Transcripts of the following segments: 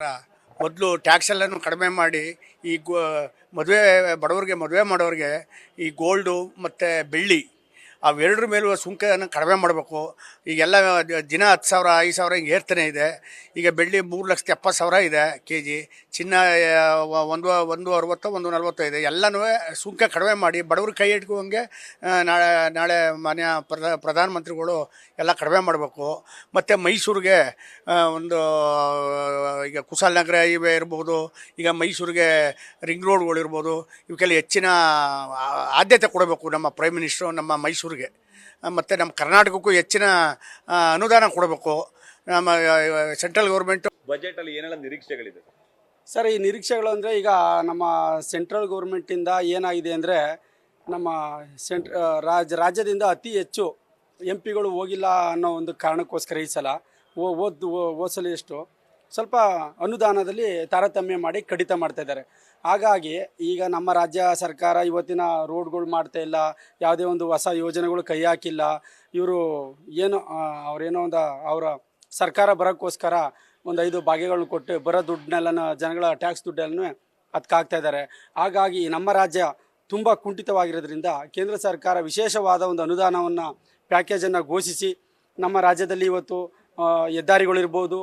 ಮೊದಲು ಟ್ಯಾಕ್ಸ್ ಎಲ್ಲನೂ ಕಡಿಮೆ ಮಾಡಿ ಈ ಮದುವೆ ಬಡವರಿಗೆ ಮದುವೆ ಮಾಡೋರಿಗೆ ಈ ಗೋಲ್ಡು ಮತ್ತು ಬೆಳ್ಳಿ ಅವೆರಡರ ಮೇಲೂ ಸುಂಕವನ್ನು ಕಡಿಮೆ ಮಾಡಬೇಕು. ಈಗೆಲ್ಲ ದಿನ 10,000 5,000 ಹಿಂಗೆ ಏರ್ತಾನೆ ಇದೆ. ಈಗ ಬೆಳ್ಳಿ 3,70,000 ಇದೆ ಕೆಜಿ, ಚಿನ್ನ 160 140 ಇದೆ. ಎಲ್ಲನೂ ಸುಂಕ ಕಡಿಮೆ ಮಾಡಿ ಬಡವ್ರ ಕೈ ಇಟ್ಕೋಂಗೆ ನಾಳೆ ಮಾನ್ಯ ಪ್ರಧಾನಮಂತ್ರಿಗಳು ಎಲ್ಲ ಕಡಿಮೆ ಮಾಡಬೇಕು. ಮತ್ತು ಮೈಸೂರಿಗೆ ಒಂದು ಈಗ ಕುಶಾಲನಗರ ಹೈವೇ ಇರ್ಬೋದು, ಈಗ ಮೈಸೂರಿಗೆ ರಿಂಗ್ ರೋಡ್ಗಳಿರ್ಬೋದು, ಇವಕ್ಕೆಲ್ಲ ಹೆಚ್ಚಿನ ಆದ್ಯತೆ ಕೊಡಬೇಕು ನಮ್ಮ ಪ್ರೈಮ್ ಮಿನಿಸ್ಟ್ರು ನಮ್ಮ ಮೈಸೂರಿಗೆ. ಮತ್ತು ನಮ್ಮ ಕರ್ನಾಟಕಕ್ಕೂ ಹೆಚ್ಚಿನ ಅನುದಾನ ಕೊಡಬೇಕು ನಮ್ಮ ಸೆಂಟ್ರಲ್ ಗೌರ್ಮೆಂಟು. ಬಜೆಟಲ್ಲಿ ಏನೆಲ್ಲ ನಿರೀಕ್ಷೆಗಳಿದೆ ಸರ್? ಈ ನಿರೀಕ್ಷೆಗಳು ಅಂದರೆ ಈಗ ನಮ್ಮ ಸೆಂಟ್ರಲ್ ಗೌರ್ಮೆಂಟಿಂದ ಏನಾಗಿದೆ ಅಂದರೆ ನಮ್ಮ ರಾಜ್ಯದಿಂದ ಅತಿ ಹೆಚ್ಚು MP ಗಳು ಹೋಗಿಲ್ಲ ಅನ್ನೋ ಒಂದು ಕಾರಣಕ್ಕೋಸ್ಕರ ಈ ಸಲ ಹೋದ ಎಷ್ಟು ಸ್ವಲ್ಪ ಅನುದಾನದಲ್ಲಿ ತಾರತಮ್ಯ ಮಾಡಿ ಕಡಿತ ಮಾಡ್ತಾಯಿದ್ದಾರೆ. ಹಾಗಾಗಿ ಈಗ ನಮ್ಮ ರಾಜ್ಯ ಸರ್ಕಾರ ಇವತ್ತಿನ ರೋಡ್ಗಳು ಮಾಡ್ತಾ ಇಲ್ಲ, ಯಾವುದೇ ಒಂದು ಹೊಸ ಯೋಜನೆಗಳು ಕೈ ಹಾಕಿಲ್ಲ. ಇವರು ಏನೋ ಅವರೇನೋ ಒಂದು ಅವರ ಸರ್ಕಾರ ಬರೋಕ್ಕೋಸ್ಕರ ಒಂದು 5 ಭಾಗ್ಯಗಳನ್ನ ಕೊಟ್ಟು ಬರೋ ದುಡ್ಡನ್ನೆಲ್ಲ ಜನಗಳ ಟ್ಯಾಕ್ಸ್ ದುಡ್ಡನ್ನು ಅದಕ್ಕೆ ಹಾಕ್ತಾಯಿದ್ದಾರೆ. ಹಾಗಾಗಿ ನಮ್ಮ ರಾಜ್ಯ ತುಂಬ ಕುಂಠಿತವಾಗಿರೋದ್ರಿಂದ ಕೇಂದ್ರ ಸರ್ಕಾರ ವಿಶೇಷವಾದ ಒಂದು ಅನುದಾನವನ್ನು ಪ್ಯಾಕೇಜನ್ನು ಘೋಷಿಸಿ ನಮ್ಮ ರಾಜ್ಯದಲ್ಲಿ ಇವತ್ತು ಹೆದ್ದಾರಿಗಳಿರ್ಬೋದು,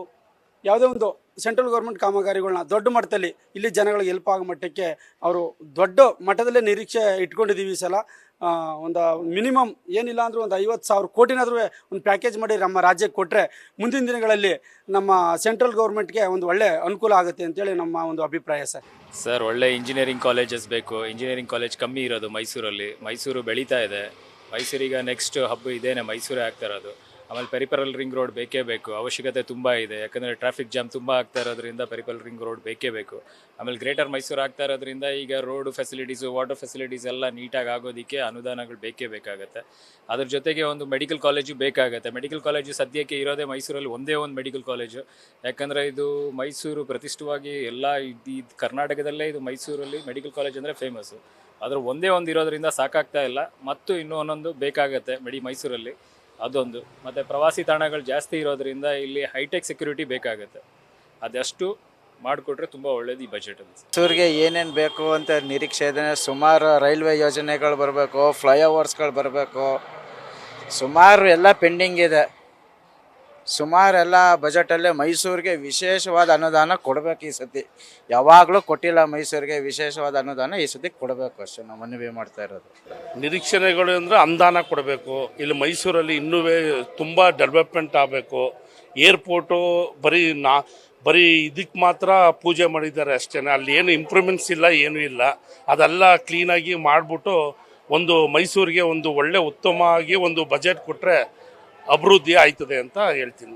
ಯಾವುದೇ ಒಂದು ಸೆಂಟ್ರಲ್ ಗೌರ್ಮೆಂಟ್ ಕಾಮಗಾರಿಗಳನ್ನ ದೊಡ್ಡ ಮಟ್ಟದಲ್ಲಿ ಇಲ್ಲಿ ಜನಗಳಿಗೆ ಹೆಲ್ಪ್ ಆಗೋ ಮಟ್ಟಕ್ಕೆ ಅವರು ದೊಡ್ಡ ಮಟ್ಟದಲ್ಲೇ ನಿರೀಕ್ಷೆ ಇಟ್ಕೊಂಡಿದ್ದೀವಿ. ಈ ಸಲ ಒಂದು ಮಿನಿಮಮ್ ಏನಿಲ್ಲ ಅಂದರೂ ಒಂದು 50,000 ಕೋಟಿನಾದರೂ ಒಂದು ಪ್ಯಾಕೇಜ್ ಮಾಡಿ ನಮ್ಮ ರಾಜ್ಯಕ್ಕೆ ಕೊಟ್ಟರೆ ಮುಂದಿನ ದಿನಗಳಲ್ಲಿ ನಮ್ಮ ಸೆಂಟ್ರಲ್ ಗೌರ್ಮೆಂಟ್ಗೆ ಒಂದು ಒಳ್ಳೆ ಅನುಕೂಲ ಆಗುತ್ತೆ ಅಂತೇಳಿ ನಮ್ಮ ಒಂದು ಅಭಿಪ್ರಾಯ. ಸರ್ ಒಳ್ಳೆ ಇಂಜಿನಿಯರಿಂಗ್ ಕಾಲೇಜಸ್ ಬೇಕು. ಇಂಜಿನಿಯರಿಂಗ್ ಕಾಲೇಜ್ ಕಮ್ಮಿ ಇರೋದು ಮೈಸೂರಲ್ಲಿ. ಮೈಸೂರು ಬೆಳೀತಾ ಇದೆ. ಮೈಸೂರಿಗೆ ನೆಕ್ಸ್ಟ್ ಹಬ್ ಇದೇನೆ ಮೈಸೂರೇ ಆಗ್ತಾ ಇರೋದು. ಆಮೇಲೆ ಪೆರಿಪರಲ್ ರಿಂಗ್ ರೋಡ್ ಬೇಕೇ ಬೇಕು, ಅವಶ್ಯಕತೆ ತುಂಬ ಇದೆ. ಯಾಕಂದರೆ ಟ್ರಾಫಿಕ್ ಜಾಮ್ ತುಂಬ ಆಗ್ತಾ ಇರೋದ್ರಿಂದ ಪೆರಿಪರಲ್ ರಿಂಗ್ ರೋಡ್ ಬೇಕೇ ಬೇಕು. ಆಮೇಲೆ ಗ್ರೇಟರ್ ಮೈಸೂರು ಆಗ್ತಾ ಇರೋದ್ರಿಂದ ಈಗ ರೋಡ್ ಫೆಸಿಲಿಟೀಸು, ವಾಟರ್ ಫೆಸಿಲಿಟೀಸ್ ಎಲ್ಲ ನೀಟಾಗಿ ಆಗೋದಕ್ಕೆ ಅನುದಾನಗಳು ಬೇಕೇ ಬೇಕಾಗುತ್ತೆ. ಅದ್ರ ಜೊತೆಗೆ ಒಂದು ಮೆಡಿಕಲ್ ಕಾಲೇಜು ಬೇಕಾಗುತ್ತೆ. ಮೆಡಿಕಲ್ ಕಾಲೇಜು ಸದ್ಯಕ್ಕೆ ಇರೋದೇ ಮೈಸೂರಲ್ಲಿ ಒಂದೇ ಒಂದು ಮೆಡಿಕಲ್ ಕಾಲೇಜು. ಯಾಕಂದರೆ ಇದು ಮೈಸೂರು ಪ್ರತಿಷ್ಠವಾಗಿ ಎಲ್ಲ ಈ ಕರ್ನಾಟಕದಲ್ಲೇ ಇದು ಮೈಸೂರಲ್ಲಿ ಮೆಡಿಕಲ್ ಕಾಲೇಜ್ ಅಂದರೆ ಫೇಮಸ್ಸು. ಅದ್ರ ಒಂದೇ ಒಂದು ಇರೋದ್ರಿಂದ ಸಾಕಾಗ್ತಾ ಇಲ್ಲ, ಮತ್ತು ಇನ್ನೂ ಒಂದೊಂದು ಬೇಕಾಗತ್ತೆ ಮೈಸೂರಲ್ಲಿ ಅದೊಂದು. ಮತ್ತು ಪ್ರವಾಸಿ ತಾಣಗಳು ಜಾಸ್ತಿ ಇರೋದ್ರಿಂದ ಇಲ್ಲಿ ಹೈಟೆಕ್ ಸೆಕ್ಯೂರಿಟಿ ಬೇಕಾಗುತ್ತೆ. ಅದಷ್ಟು ಮಾಡಿಕೊಟ್ರೆ ತುಂಬ ಒಳ್ಳೇದು ಈ ಬಜೆಟಲ್ಲಿ. ಮೈಸೂರಿಗೆ ಏನೇನು ಬೇಕು ಅಂತ ನಿರೀಕ್ಷೆ ಇದೆ. ಸುಮಾರು ರೈಲ್ವೆ ಯೋಜನೆಗಳು ಬರಬೇಕು, ಫ್ಲೈಓವರ್ಸ್ಗಳು ಬರಬೇಕು, ಸುಮಾರು ಎಲ್ಲ ಪೆಂಡಿಂಗ್ ಇದೆ. ಸುಮಾರು ಎಲ್ಲ ಬಜೆಟಲ್ಲೇ ಮೈಸೂರಿಗೆ ವಿಶೇಷವಾದ ಅನುದಾನ ಕೊಡಬೇಕು ಈ ಸತಿ. ಯಾವಾಗಲೂ ಕೊಟ್ಟಿಲ್ಲ ಮೈಸೂರಿಗೆ ವಿಶೇಷವಾದ ಅನುದಾನ, ಈ ಸತಿ ಕೊಡಬೇಕು ಅಷ್ಟೇ ನಾವು ಮನವಿ ಮಾಡ್ತಾ ಇರೋದು. ನಿರೀಕ್ಷಣೆಗಳು ಅಂದರೆ ಅನುದಾನ ಕೊಡಬೇಕು. ಇಲ್ಲಿ ಮೈಸೂರಲ್ಲಿ ಇನ್ನೂ ತುಂಬ ಡೆವಲಪ್ಮೆಂಟ್ ಆಗಬೇಕು. ಏರ್ಪೋರ್ಟು ಬರೀ ಇದಕ್ಕೆ ಮಾತ್ರ ಪೂಜೆ ಮಾಡಿದ್ದಾರೆ ಅಷ್ಟೇ, ಅಲ್ಲಿ ಏನು ಇಂಪ್ರೂವ್ಮೆಂಟ್ಸ್ ಇಲ್ಲ, ಏನೂ ಇಲ್ಲ. ಅದೆಲ್ಲ ಕ್ಲೀನಾಗಿ ಮಾಡಿಬಿಟ್ಟು ಒಂದು ಮೈಸೂರಿಗೆ ಒಂದು ಒಳ್ಳೆ ಉತ್ತಮವಾಗಿ ಒಂದು ಬಜೆಟ್ ಕೊಟ್ಟರೆ ಅಭಿವೃದ್ಧಿ ಆಯ್ತದೆ ಅಂತ ಹೇಳ್ತೀನಿ.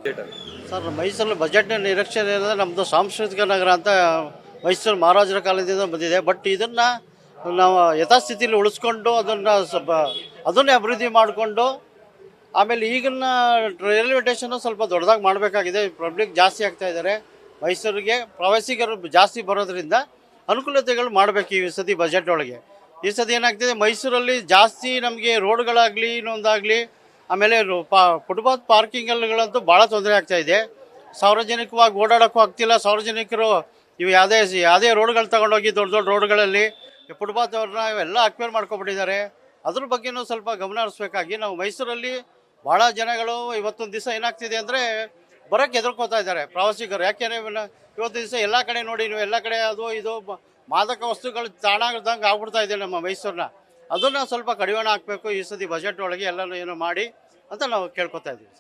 ಸರ್, ಮೈಸೂರಲ್ಲಿ ಬಜೆಟ್ನ ನಿರೀಕ್ಷೆ ಅಂದರೆ ನಮ್ಮದು ಸಾಂಸ್ಕೃತಿಕ ನಗರ ಅಂತ ಮೈಸೂರು ಮಹಾರಾಜರ ಕಾಲದಿಂದ ಬಂದಿದೆ. ಬಟ್ ಇದನ್ನು ನಾವು ಯಥಾಸ್ಥಿತಿಯಲ್ಲಿ ಉಳಿಸ್ಕೊಂಡು ಅದನ್ನೇ ಅಭಿವೃದ್ಧಿ ಮಾಡಿಕೊಂಡು ಆಮೇಲೆ ಈಗಿನ ರೈಲ್ವೆ ಸ್ಟೇಷನ್ನು ಸ್ವಲ್ಪ ದೊಡ್ಡದಾಗಿ ಮಾಡಬೇಕಾಗಿದೆ. ಪಬ್ಲಿಕ್ ಜಾಸ್ತಿ ಆಗ್ತಾ ಇದ್ದಾರೆ. ಮೈಸೂರಿಗೆ ಪ್ರವಾಸಿಗರು ಜಾಸ್ತಿ ಬರೋದ್ರಿಂದ ಅನುಕೂಲತೆಗಳು ಮಾಡಬೇಕು ಈ ಸತಿ ಬಜೆಟ್ ಒಳಗೆ. ಈ ಸತಿ ಏನಾಗ್ತಿದೆ, ಮೈಸೂರಲ್ಲಿ ಜಾಸ್ತಿ ನಮಗೆ ರೋಡ್ಗಳಾಗಲಿ ಇನ್ನೊಂದಾಗಲಿ, ಆಮೇಲೆ ಫುಟ್ಪಾತ್ ಪಾರ್ಕಿಂಗ್ಗಳಂತೂ ಭಾಳ ತೊಂದರೆ ಆಗ್ತಾಯಿದೆ. ಸಾರ್ವಜನಿಕವಾಗಿ ಓಡಾಡೋಕ್ಕೂ ಆಗ್ತಿಲ್ಲ. ಸಾರ್ವಜನಿಕರು ಇವು ಯಾವುದೇ ರೋಡ್ಗಳು ತಗೊಂಡೋಗಿ ದೊಡ್ಡ ದೊಡ್ಡ ರೋಡ್ಗಳಲ್ಲಿ ಫುಟ್ಪಾತ್ ಅವ್ರನ್ನ ಇವೆಲ್ಲ ಅಕ್ವೇರ್ ಮಾಡ್ಕೊಬಿಟ್ಟಿದ್ದಾರೆ. ಅದ್ರ ಬಗ್ಗೆನೂ ಸ್ವಲ್ಪ ಗಮನ ಹರಿಸ್ಬೇಕಾಗಿ ನಾವು ಮೈಸೂರಲ್ಲಿ ಭಾಳ ಜನಗಳು ಇವತ್ತೊಂದು ದಿವಸ ಏನಾಗ್ತಿದೆ ಅಂದರೆ ಬರೋಕ್ಕೆ ಹೆದರ್ಕೋತಾ ಇದ್ದಾರೆ ಪ್ರವಾಸಿಗರು. ಯಾಕೆಂದರೆ ಇವತ್ತು ದಿವಸ ಎಲ್ಲ ಕಡೆ ನೋಡಿ ನೀವು, ಎಲ್ಲ ಕಡೆ ಅದು ಇದು ಮಾದಕ ವಸ್ತುಗಳು ತಾಣಾಗ್ದಂಗೆ ಆಗ್ಬಿಡ್ತಾ ಇದೆ ನಮ್ಮ ಮೈಸೂರನ್ನ. ಅದನ್ನು ಸ್ವಲ್ಪ ಕಡಿವಾಣ ಹಾಕಬೇಕು ಈ ಸತಿ ಬಜೆಟ್ ಒಳಗೆ ಎಲ್ಲನೂ ಏನೋ ಮಾಡಿ ಅಂತ ನಾವು ಕೇಳ್ಕೊತಾ ಇದ್ದೀವಿ.